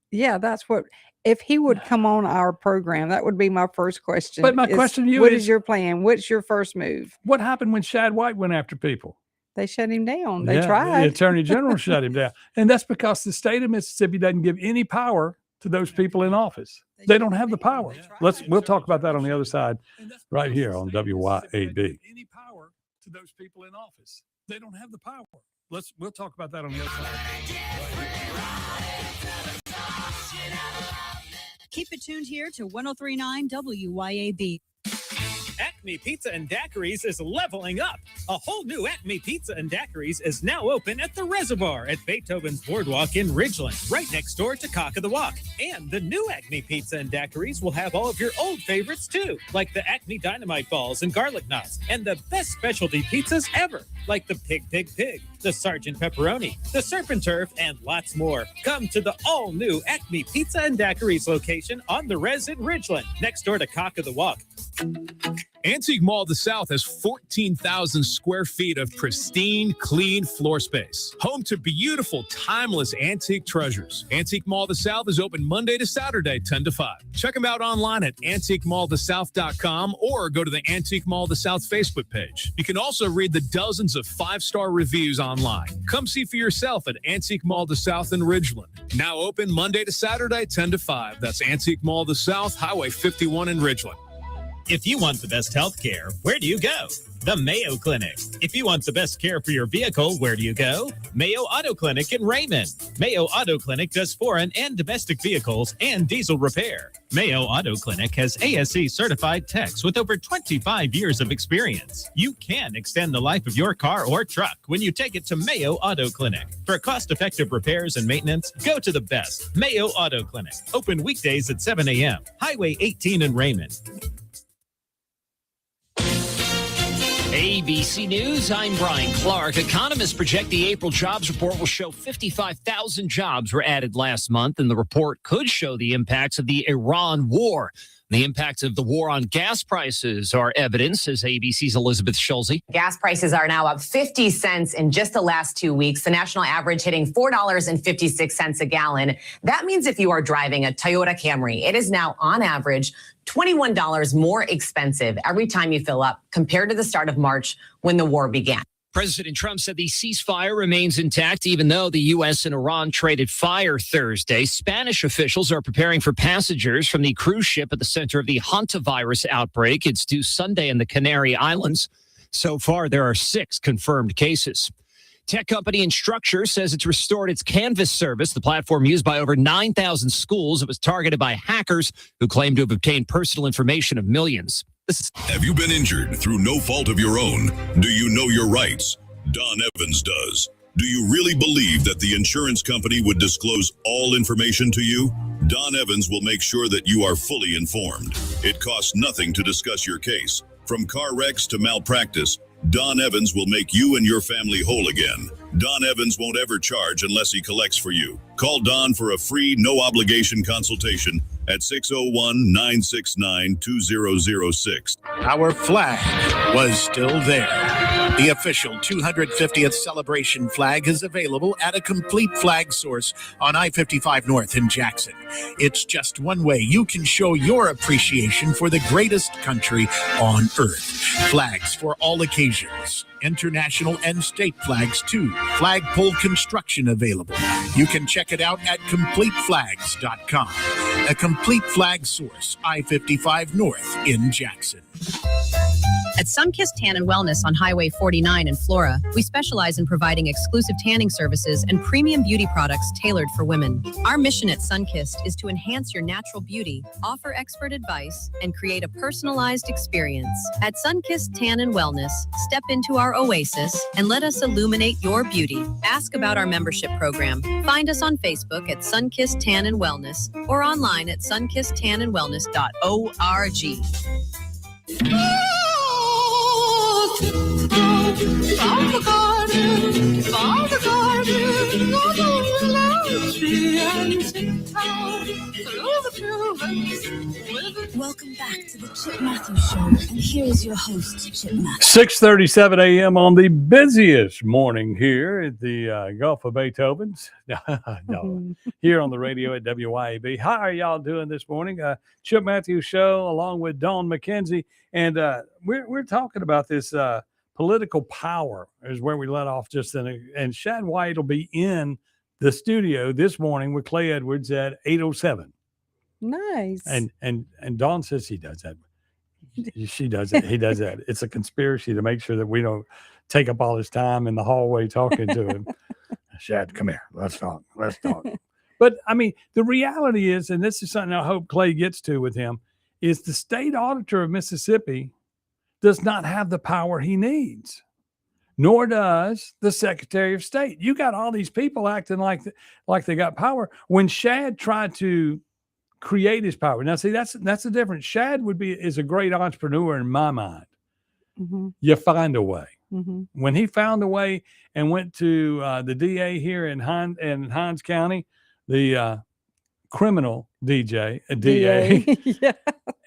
Yeah, that's what. If he would come on our program, that would be my first question. But my question to you what is your plan? What's your first move? What happened when Shad White went after people? They shut him down. They tried. The Attorney General shut him down. And that's because the state of Mississippi doesn't give any power to those people in office. They don't have the power. We'll talk about that on the other side right here on WYAB. Any power to those people in office. They don't have the power. We'll talk about that on the other side. Keep it tuned here to 103.9 WYAB. Acme Pizza and Daiquiris is leveling up. A whole new Acme Pizza and Daiquiris is now open at the Reservoir at Beethoven's Boardwalk in Ridgeland, right next door to Cock of the Walk. And the new Acme Pizza and Daiquiris will have all of your old favorites too, like the Acme Dynamite Balls and Garlic Knots, and the best specialty pizzas ever, like the Pig, the Sergeant Pepperoni, the Serpent Turf, and lots more. Come to the all-new Acme Pizza and Daiquiris location on the Res in Ridgeland, next door to Cock of the Walk. Antique Mall of the South has 14,000 square feet of pristine, clean floor space. Home to beautiful, timeless antique treasures. Antique Mall of the South is open Monday to Saturday, 10 to 5. Check them out online at antiquemallofthesouth.com or go to the Antique Mall of the South Facebook page. You can also read the dozens of 5-star reviews online. Come see for yourself at Antique Mall of the South in Ridgeland. Now open Monday to Saturday, 10 to 5. That's Antique Mall of the South, Highway 51 in Ridgeland. If you want the best health care, where do you go? The Mayo Clinic. If you want the best care for your vehicle, where do you go? Mayo Auto Clinic in Raymond. Mayo Auto Clinic does foreign and domestic vehicles and diesel repair. Mayo Auto Clinic has ASE certified techs with over 25 years of experience. You can extend the life of your car or truck when you take it to Mayo Auto Clinic. For cost-effective repairs and maintenance, go to the best, Mayo Auto Clinic. Open weekdays at 7 a.m. Highway 18 in Raymond. ABC News, I'm Brian Clark. Economists project the April jobs report will show 55,000 jobs were added last month, and the report could show the impacts of the Iran war. The impacts of the war on gas prices are evident, says ABC's Elizabeth Schulze. Gas prices are now up 50 cents in just the last 2 weeks, the national average hitting $4.56 a gallon. That means if you are driving a Toyota Camry, it is now on average $21 more expensive every time you fill up compared to the start of March when the war began. President Trump said the ceasefire remains intact, even though the U.S. and Iran traded fire Thursday. Spanish officials are preparing for passengers from the cruise ship at the center of the hantavirus outbreak. It's due Sunday in the Canary Islands. So far, there are 6 confirmed cases. Tech company Instructure says it's restored its Canvas service, the platform used by over 9,000 schools. It was targeted by hackers who claimed to have obtained personal information of millions. Have you been injured through no fault of your own? Do you know your rights? Don Evans does. Do you really believe that the insurance company would disclose all information to you? Don Evans will make sure that you are fully informed. It costs nothing to discuss your case. From car wrecks to malpractice, Don Evans will make you and your family whole again. Don Evans won't ever charge unless he collects for you. Call Don for a free, no-obligation consultation at 601-969-2006. Our flag was still there. The official 250th celebration flag is available at a complete flag source on I-55 North in Jackson. It's just one way you can show your appreciation for the greatest country on earth. Flags for all occasions. International and state flags too. Flagpole construction available. You can check it out at CompleteFlags.com. A complete flag source, I-55 North in Jackson. At Sunkissed Tan and Wellness on Highway 49 in Flora, we specialize in providing exclusive tanning services and premium beauty products tailored for women. Our mission at Sunkissed is to enhance your natural beauty, offer expert advice, and create a personalized experience. At Sunkissed Tan and Wellness, step into our oasis and let us illuminate your beauty. Ask about our membership program. Find us on Facebook at Sunkissed Tan and Wellness or online at sunkissedtanandwellness.org. Welcome back to the Chip Matthews Show, and here is your host, Chip Matthews. 6:37 a.m. on the busiest morning here at the Gulf of Beethoven's. No, here on the radio at WYAB. How are y'all doing this morning? Chip Matthews Show along with Dawn McKenzie, and we're talking about this political power is where we let off just then. And Shad White will be in the studio this morning with Clay Edwards at 8:07. Nice. And Dawn says he does that. She does it. He does that. It's a conspiracy to make sure that we don't take up all his time in the hallway talking to him. Shad, come here. Let's talk. But I mean, the reality is, and this is something I hope Clay gets to with him, is the state auditor of Mississippi does not have the power he needs, nor does the Secretary of State. You got all these people acting like they got power. When Shad tried to create his power, now see that's the difference. Shad is a great entrepreneur in my mind. Mm-hmm. You find a way. Mm-hmm. When he found a way and went to the DA here in Hinds County, the criminal DA, Yeah.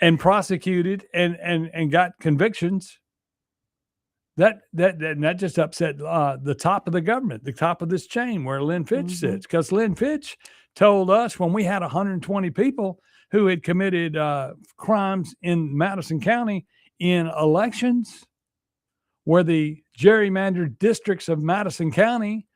and prosecuted and got convictions. That just upset the top of the government, the top of this chain where Lynn Fitch sits, because Lynn Fitch told us when we had 120 people who had committed crimes in Madison County in elections where the gerrymandered districts of Madison County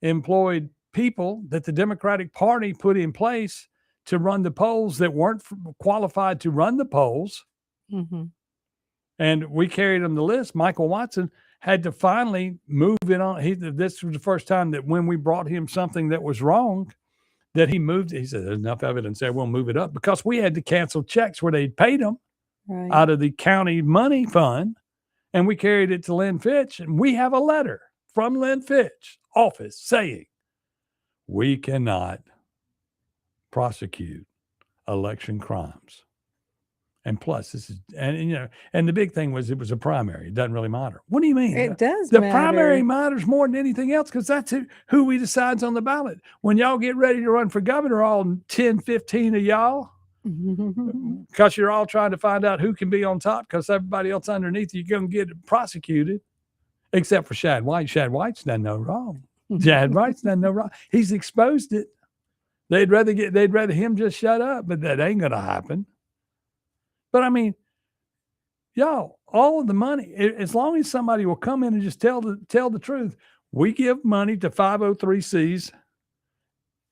employed people that the Democratic Party put in place to run the polls that weren't qualified to run the polls. Mm-hmm. And we carried him the list. Michael Watson had to finally move it on. This was the first time that when we brought him something that was wrong, that he moved. He said, there's enough evidence there. We'll move it up, because we had to cancel checks where they'd paid him out of the county money fund. And we carried it to Lynn Fitch. And we have a letter from Lynn Fitch office saying we cannot prosecute election crimes. And plus, this is, and the big thing was it was a primary. It doesn't really matter. What do you mean? It does The matter. primary matters more than anything else, because that's who we decides on the ballot. When y'all get ready to run for governor, all 10, 15 of y'all, because you're all trying to find out who can be on top, because everybody else underneath you going to get prosecuted, except for Shad White. Shad White's done no wrong. Shad White's done no wrong. He's exposed it. They'd rather him just shut up, but that ain't going to happen. But I mean, y'all, all of the money, as long as somebody will come in and just tell the truth, we give money to 503Cs,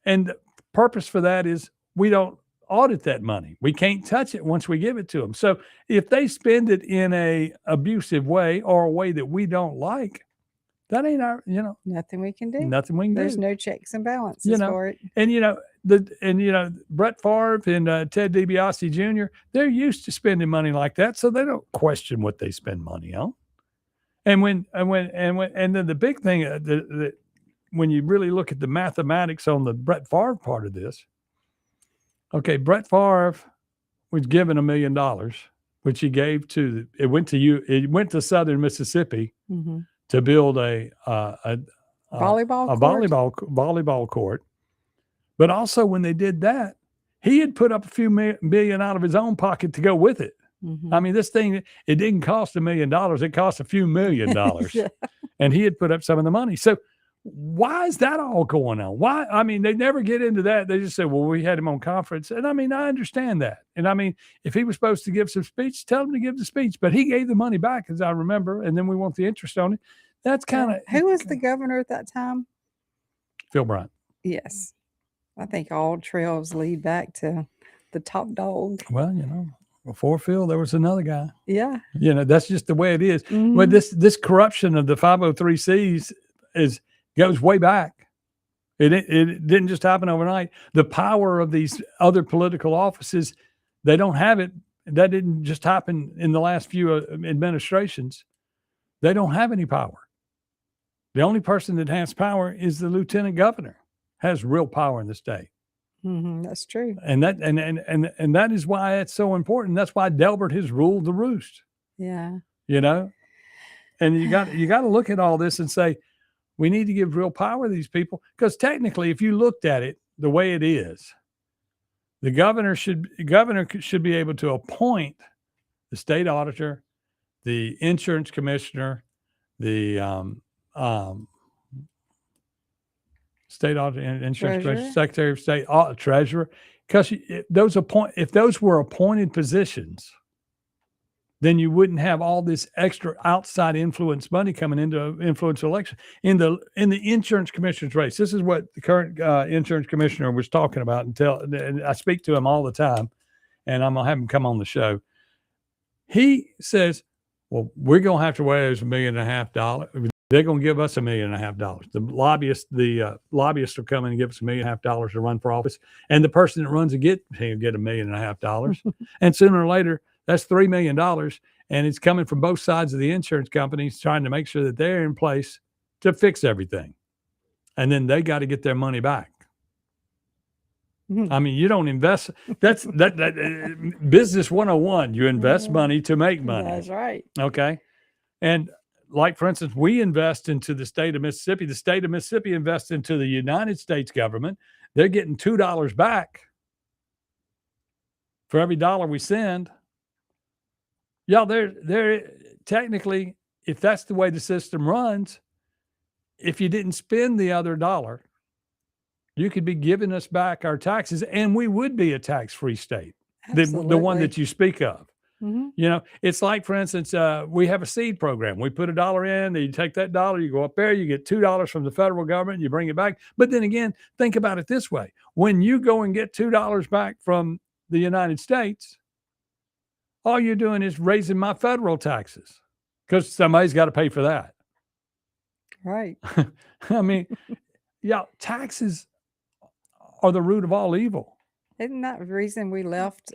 and the purpose for that is we don't audit that money. We can't touch it once we give it to them. So if they spend it in a abusive way or a way that we don't like, that ain't our, nothing we can do. Nothing we can do. There's no checks and balances for it. And Brett Favre and Ted DiBiase Jr., they're used to spending money like that, so they don't question what they spend money on. And then the big thing when you really look at the mathematics on the Brett Favre part of this, okay, Brett Favre was given $1 million, which he gave it went to Southern Mississippi to build a volleyball court. But also when they did that, he had put up a few million out of his own pocket to go with it. I mean, this thing, it didn't cost $1 million. It cost a few $1 million. Yeah. And he had put up some of the money. So why is that all going on? Why? I mean, they never get into that. They just say, well, we had him on conference. And I mean, I understand that. And I mean, if he was supposed to give some speech, tell him to give the speech. But he gave the money back, as I remember. And then we want the interest on it. That's kind of. Who was the governor at that time? Phil Bryant. Yes. I think all trails lead back to the top dog. Well, before Phil, there was another guy. Yeah. That's just the way it is. But this corruption of the 503Cs goes way back. It didn't just happen overnight. The power of these other political offices, they don't have it. That didn't just happen in the last few administrations. They don't have any power. The only person that has power is the lieutenant governor. Has real power in the state. That's true. And that is why it's so important. That's why Delbert has ruled the roost. Yeah. And you got to look at all this and say, we need to give real power to these people, because technically, if you looked at it the way it is, the governor should be able to appoint the state auditor, the insurance commissioner, the state auditor, insurance commissioner, secretary of state, treasurer, because if those were appointed positions, then you wouldn't have all this extra outside influence money coming into influence election. In the insurance commissioner's race, this is what the current insurance commissioner was talking about, and I speak to him all the time, and I'm gonna have him come on the show. He says, well, we're gonna have to raise $1.5 million. They're going to give us $1.5 million. The lobbyists will come in and give us $1.5 million to run for office. And the person that runs he'll get $1.5 million. And sooner or later, that's $3 million. And it's coming from both sides of the insurance companies trying to make sure that they're in place to fix everything. And then they got to get their money back. I mean, you don't invest. That's business 101. You invest money to make money. That's right. Okay. And like, for instance, we invest into the state of Mississippi. The state of Mississippi invests into the United States government. They're getting $2 back for every dollar we send. Yeah, they're technically, if that's the way the system runs, if you didn't spend the other dollar, you could be giving us back our taxes, and we would be a tax-free state, the one that you speak of. It's like, for instance, we have a seed program. We put $1 in, you take that dollar, you go up there, you get $2 from the federal government, you bring it back. But then again, think about it this way. When you go and get $2 back from the United States, all you're doing is raising my federal taxes because somebody's got to pay for that. Right. I mean, yeah, taxes are the root of all evil. Isn't that the reason we left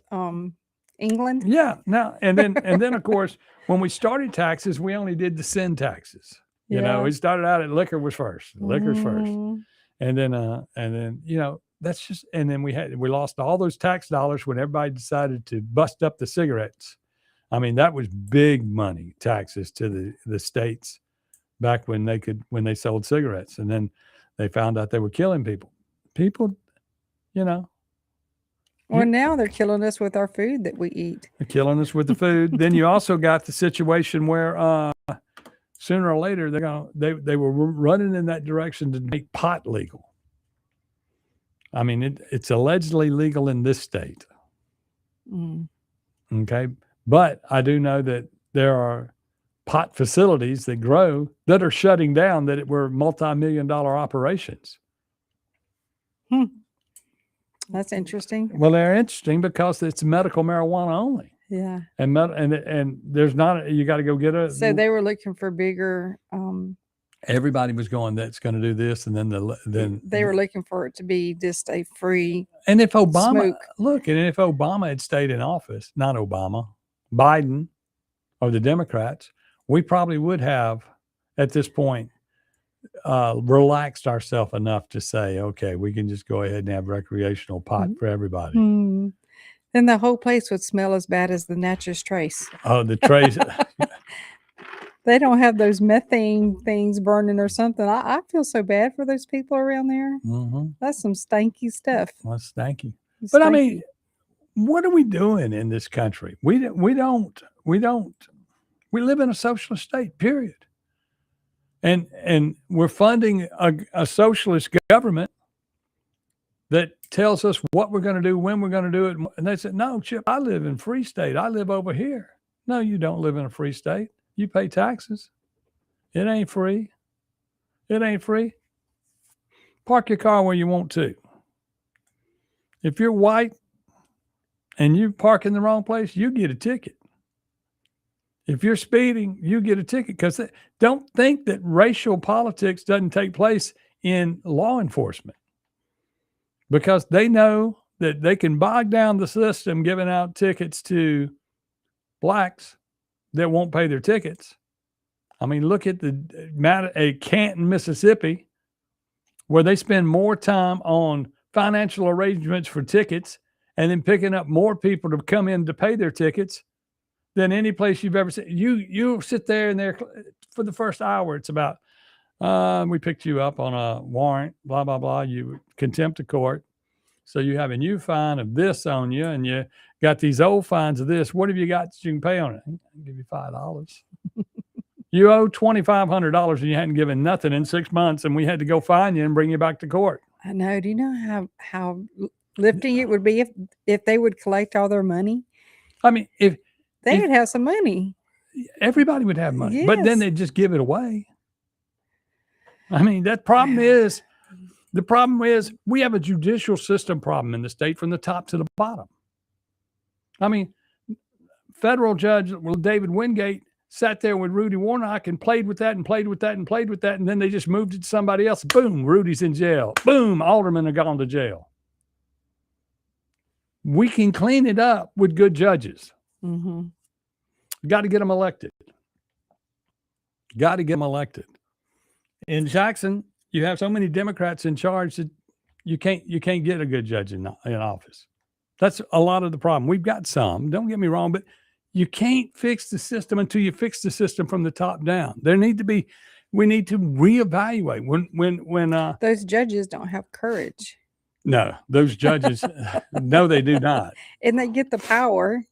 England? Yeah. Now and then of course, when we started taxes, we only did the sin taxes. You know, we started out at liquor was first. Liquor's first. And then, you know, that's just, and then we lost all those tax dollars when everybody decided to bust up the cigarettes. I mean, that was big money, taxes to the states back when they sold cigarettes. And then they found out they were killing people. People, you know. Well, now they're killing us with our food that we eat. They're killing us with the food. Then you also got the situation where sooner or later they were running in that direction to make pot legal. I mean, it's allegedly legal in this state. Okay. But I do know that there are pot facilities that grow that are shutting down that were multi-million-dollar operations. That's interesting. Well, they're interesting because it's medical marijuana only. Yeah. And there's not, you got to go get So they were looking for bigger. Everybody was going, that's going to do this. And then they were looking for it to be just a free. And if Obama, smoke. and if Obama had stayed in office, not Obama, Biden or the Democrats, we probably would have at this point relaxed ourselves enough to say, okay, we can just go ahead and have recreational pot for everybody. Then the whole place would smell as bad as the Natchez Trace. Oh, the trace. They don't have those methane things burning or something. I feel so bad for those people around there. That's some stanky stuff. Well, stanky. But I mean, what are we doing in this country? We live in a socialist state, period. And we're funding a socialist government that tells us what we're going to do, when we're going to do it. And they said, no, Chip, I live in free state. I live over here. No, you don't live in a free state. You pay taxes. It ain't free. It ain't free. Park your car where you want to. If you're white and you park in the wrong place, you get a ticket. If you're speeding, you get a ticket, because don't think that racial politics doesn't take place in law enforcement, because they know that they can bog down the system giving out tickets to blacks that won't pay their tickets. I mean, look at Canton, Mississippi, where they spend more time on financial arrangements for tickets and then picking up more people to come in to pay their tickets than any place you've ever seen. You sit there and there for the first hour. It's about, we picked you up on a warrant, blah, blah, blah. You contempt of court. So you have a new fine of this on you, and you got these old fines of this. What have you got that you can pay on it? I'll give you $5. You owe $2,500 and you hadn't given nothing in 6 months, and we had to go find you and bring you back to court. I know. Do you know how lifting it would be if they would collect all their money? I mean, if they would have some money. Everybody would have money, but then they'd just give it away. I mean, the problem is we have a judicial system problem in the state from the top to the bottom. I mean, federal judge David Wingate sat there with Rudy Warnock and played with that and played with that and played with that, and then they just moved it to somebody else. Boom, Rudy's in jail. Boom, aldermen are gone to jail. We can clean it up with good judges. Got to get them elected. Got to get them elected. In Jackson, you have so many Democrats in charge that you can't get a good judge in office. That's a lot of the problem. We've got some, don't get me wrong, but you can't fix the system until you fix the system from the top down. We need to reevaluate when those judges don't have courage. No, those judges, no, they do not. And they get the power,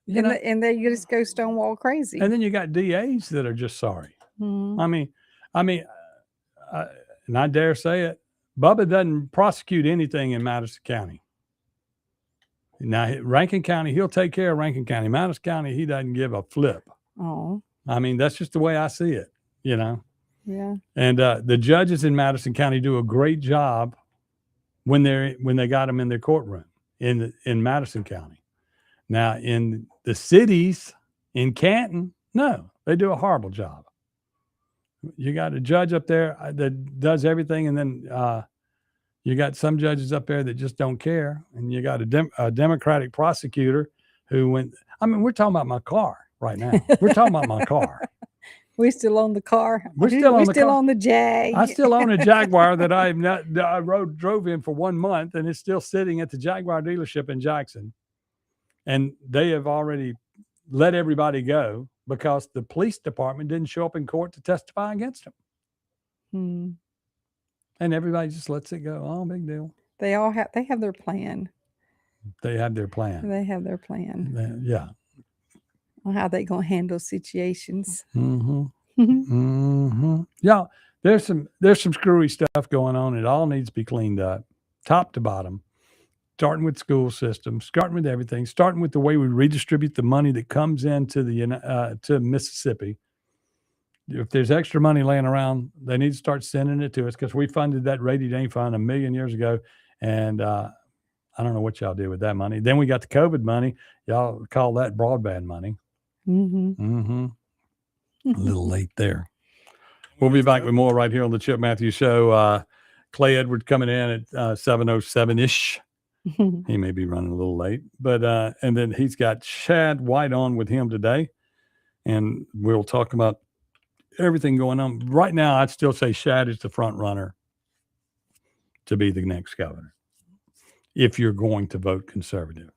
and they just go stonewall crazy. And then you got DAs that are just sorry. I mean, and I dare say it, Bubba doesn't prosecute anything in Madison County. Now, Rankin County, he'll take care of Rankin County. Madison County, he doesn't give a flip. Oh. I mean, that's just the way I see it, Yeah. And the judges in Madison County do a great job when they got them in their courtroom in Madison County. Now, in the cities in Canton, no, they do a horrible job. You got a judge up there that does everything, and then you got some judges up there that just don't care, and you got a Democratic prosecutor who went. I mean, we're talking about my car right now. We're talking about my car. We still own the car. We're still on the Jag. I still own a Jaguar that I drove in for 1 month, and it's still sitting at the Jaguar dealership in Jackson. And they have already let everybody go because the police department didn't show up in court to testify against them. And everybody just lets it go. Oh, big deal. They have their plan. They have their plan. They have their plan. Yeah. On how they gonna handle situations. Yeah, there's some screwy stuff going on. It all needs to be cleaned up, top to bottom. Starting with school systems, starting with everything, starting with the way we redistribute the money that comes into to Mississippi. If there's extra money laying around, they need to start sending it to us because we funded that Rainy Day Fund 1 million years ago, and I don't know what y'all did with that money. Then we got the COVID money. Y'all call that broadband money. A little late there. We'll be back with more right here on the Chip Matthews Show. Clay Edwards coming in at 7:07-ish. He may be running a little late, but and then he's got Shad White on with him today, and we'll talk about everything going on. Right now, I'd still say Shad is the front runner to be the next governor if you're going to vote conservative.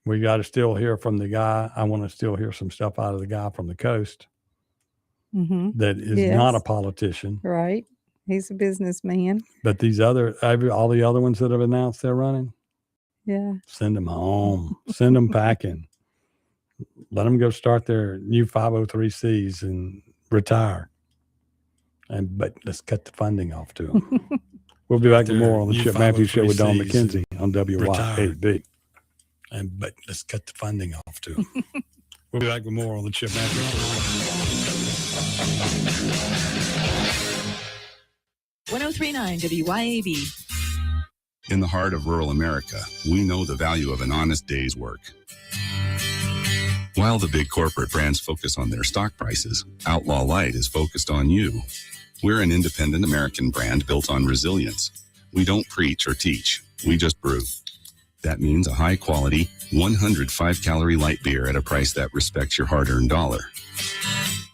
We got to still hear from the guy. I want to still hear some stuff out of the guy from the coast that is not a politician. Right. He's a businessman. But these all the other ones that have announced they're running, send them home. Send them packing. Let them go start their new 503Cs and retire. But let's cut the funding off to them. We'll be back with more on the Chip Matthews Show with Don McKenzie on WYAB. But let's cut the funding off too. We'll be back with more on the Chip Matthews. 1039 WYAB. In the heart of rural America, we know the value of an honest day's work. While the big corporate brands focus on their stock prices, Outlaw Light is focused on you. We're an independent American brand built on resilience. We don't preach or teach. We just brew. That means a high-quality, 105-calorie light beer at a price that respects your hard-earned dollar.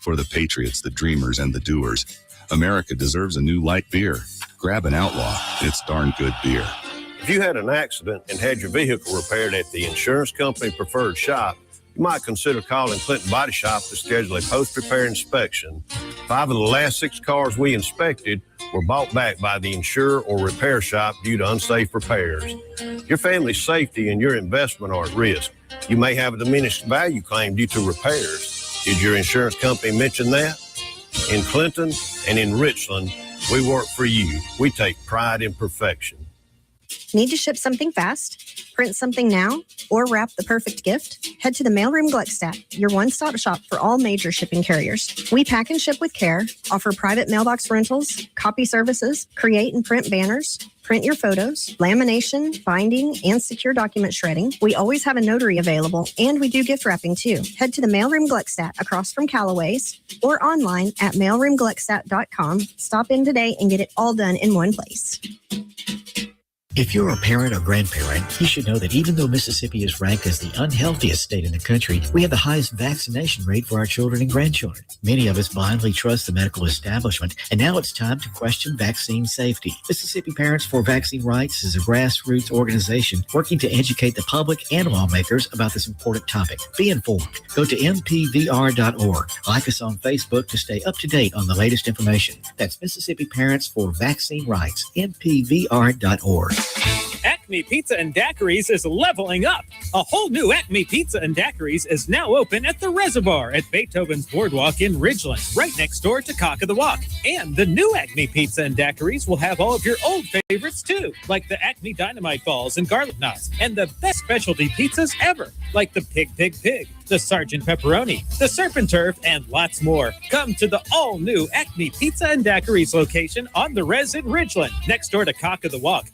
For the patriots, the dreamers, and the doers, America deserves a new light beer. Grab an Outlaw. It's darn good beer. If you had an accident and had your vehicle repaired at the insurance company preferred shop, you might consider calling Clinton Body Shop to schedule a post-repair inspection. 5 of the last 6 cars we inspected were bought back by the insurer or repair shop due to unsafe repairs. Your family's safety and your investment are at risk. You may have a diminished value claim due to repairs. Did your insurance company mention that? In Clinton and in Richland, we work for you. We take pride in perfection. Need to ship something fast, print something now, or wrap the perfect gift? Head to the Mailroom Gluckstadt, your one-stop shop for all major shipping carriers. We pack and ship with care, offer private mailbox rentals, copy services, create and print banners, print your photos, lamination, binding, and secure document shredding. We always have a notary available, and we do gift wrapping too. Head to the Mailroom Gluckstadt across from Callaway's or online at mailroomgluckstadt.com. Stop in today and get it all done in one place. If you're a parent or grandparent, you should know that even though Mississippi is ranked as the unhealthiest state in the country, we have the highest vaccination rate for our children and grandchildren. Many of us blindly trust the medical establishment, and now it's time to question vaccine safety. Mississippi Parents for Vaccine Rights is a grassroots organization working to educate the public and lawmakers about this important topic. Be informed. Go to mpvr.org. Like us on Facebook to stay up to date on the latest information. That's Mississippi Parents for Vaccine Rights, mpvr.org. Acme Pizza and Daiquiris is leveling up. A whole new Acme Pizza and Daiquiris is now open at the Reservoir at Beethoven's Boardwalk in Ridgeland, right next door to Cock of the Walk. And the new Acme Pizza and Daiquiris will have all of your old favorites too, like the Acme Dynamite Balls and Garlic Knots, and the best specialty pizzas ever, like the Pig, the Sergeant Pepperoni, the Serpent Turf, and lots more. Come to the all-new Acme Pizza and Daiquiris location on the Res in Ridgeland, next door to Cock of the Walk.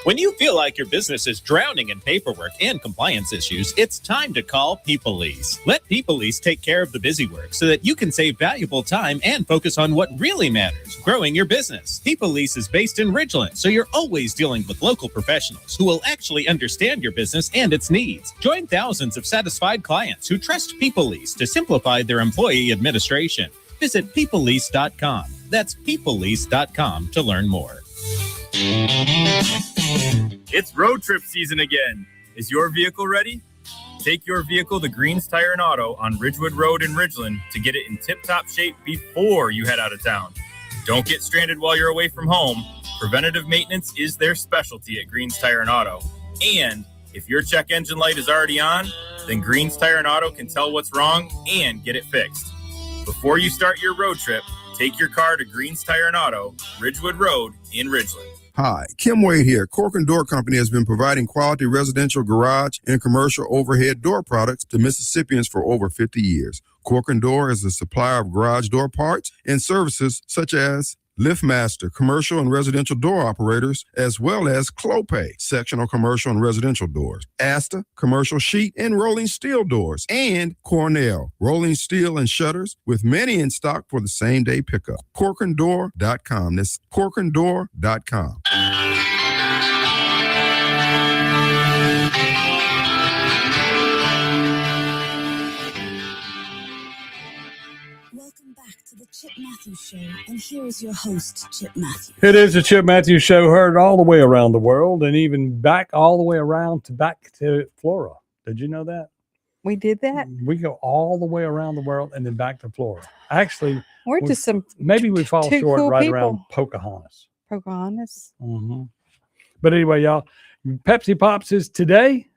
When you feel like your business is drowning in paperwork and compliance issues, it's time to call People Lease. Let People Lease take care of the busy work so that you can save valuable time and focus on what really matters, growing your business. People Lease is based in Ridgeland, so you're always dealing with local professionals who will actually understand your business and its needs. Join thousands of satisfied clients who trust People Lease to simplify their employee administration. Visit peoplelease.com. That's peoplelease.com to learn more. It's road trip season again. Is your vehicle ready? Take your vehicle to Green's Tire and Auto on Ridgewood Road in Ridgeland to get it in tip-top shape before you head out of town. Don't get stranded while you're away from home. Preventative maintenance is their specialty at Green's Tire and Auto. And if your check engine light is already on, then Green's Tire and Auto can tell what's wrong and get it fixed. Before you start your road trip, take your car to Green's Tire and Auto, Ridgewood Road in Ridgeland. Hi, Kim Wade here. Cork and Door Company has been providing quality residential garage and commercial overhead door products to Mississippians for over 50 years. Cork and Door is a supplier of garage door parts and services such as LiftMaster, commercial and residential door operators, as well as Clopay, sectional commercial and residential doors, Asta, commercial sheet and rolling steel doors, and Cornell, rolling steel and shutters, with many in stock for the same day pickup. Corkanddoor.com. That's corkanddoor.com. Welcome back to the Chip Matthews Show, and here is your host, Chip Matthews. It is the Chip Matthews Show, heard all the way around the world and even back all the way around back to Florida. Did you know that? We did that? We go all the way around the world and then back to Florida. Actually, we're just some maybe we fall short cool right people. around Pocahontas. Pocahontas. Mm-hmm. But anyway, y'all, Pepsi Pops is today,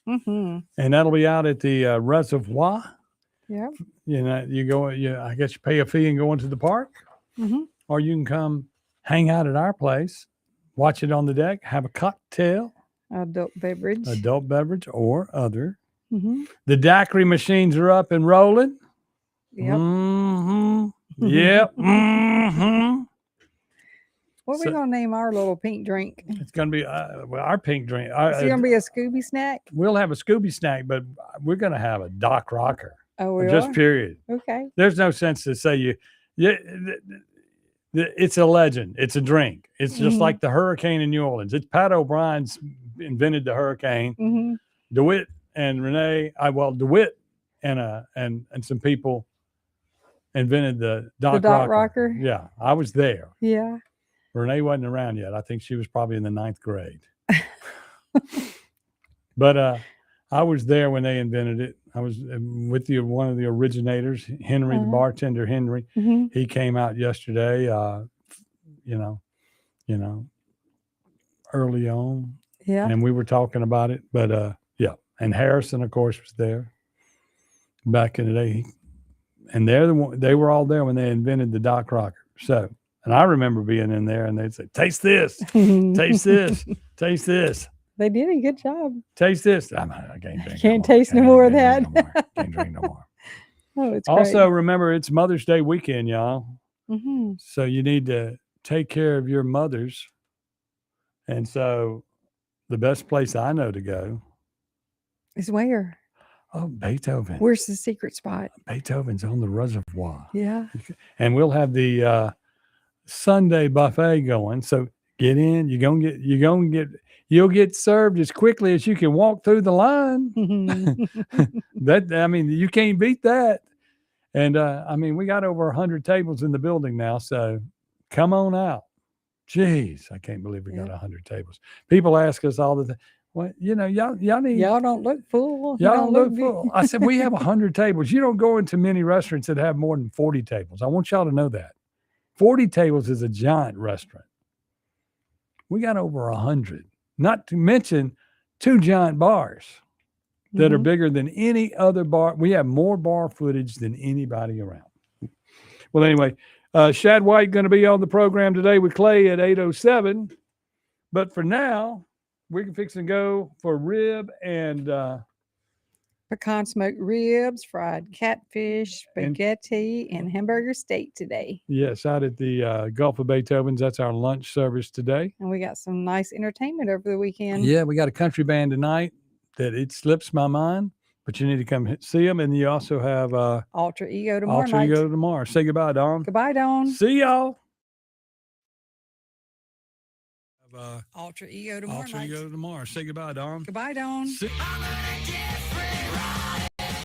Mm-hmm. and that'll be out at the Reservoir. Yeah. You know, I guess you pay a fee and go into the park, Mm-hmm. or you can come hang out at our place, watch it on the deck, have a cocktail, Adult beverage, or other. Mm-hmm. The daiquiri machines are up and rolling. Yep. Mm-hmm. Yep. Mm-hmm. What are we going to name our little pink drink? It's going to be our pink drink. Is it going to be a Scooby snack? We'll have a Scooby snack, but we're going to have a Doc Rocker. Oh, we Just are? period. Okay. There's no sense to say it's a legend. It's a drink. It's just Mhm. like the hurricane in New Orleans. It's Pat O'Brien's invented the hurricane. Mm-hmm. DeWitt and Renee, DeWitt and some people invented the Doc Rocker. Yeah, I was there. Yeah. Renee wasn't around yet. I think she was probably in the 9th grade. But I was there when they invented it. I was with one of the originators, Henry, the bartender, Henry. Mm-hmm. He came out yesterday, early on. Yeah. And we were talking about it. But yeah. And Harrison, of course, was there back in the day. And they were all there when they invented the Doc Rocker. So, and I remember being in there and they'd say, taste this, taste this, taste this. They did a good job. Taste this. I can't drink. Can't taste no more of that. Can't drink no more. Oh, it's Also, remember, it's Mother's Day weekend, y'all. Mm-hmm. So you need to take care of your mothers. And so the best place I know to go is where? Oh, Beethoven. Where's the secret spot? Beethoven's on the Reservoir. Yeah. And we'll have the Sunday buffet going. So get in. You'll get served as quickly as you can walk through the line. You can't beat that. And we got over 100 tables in the building now. So come on out. Jeez, I can't believe we got 100 tables. People ask us all the time, well, y'all don't look full. Y'all don't look full. I said, we have 100 tables. You don't go into many restaurants that have more than 40 tables. I want y'all to know that. 40 tables is a giant restaurant. We got over 100. Not to mention 2 giant bars that are bigger than any other bar. We have more bar footage than anybody around. Well, anyway, Shad White going to be on the program today with Clay at 8:07. But for now, we can fix and go for rib and pecan smoked ribs, fried catfish, And- spaghetti, and hamburger steak today. Yes, out at the Gulf of Beethoven's. That's our lunch service today. And we got some nice entertainment over the weekend. Yeah, we got a country band tonight that it slips my mind, but you need to come see them. And you also have Alter Ego tomorrow Alter night. Ego tomorrow. Say goodbye, Dawn. Goodbye, Dawn. See y'all. Alter Ego tomorrow Alter night. Ego tomorrow. Say goodbye, Dawn. Goodbye, Dawn. See-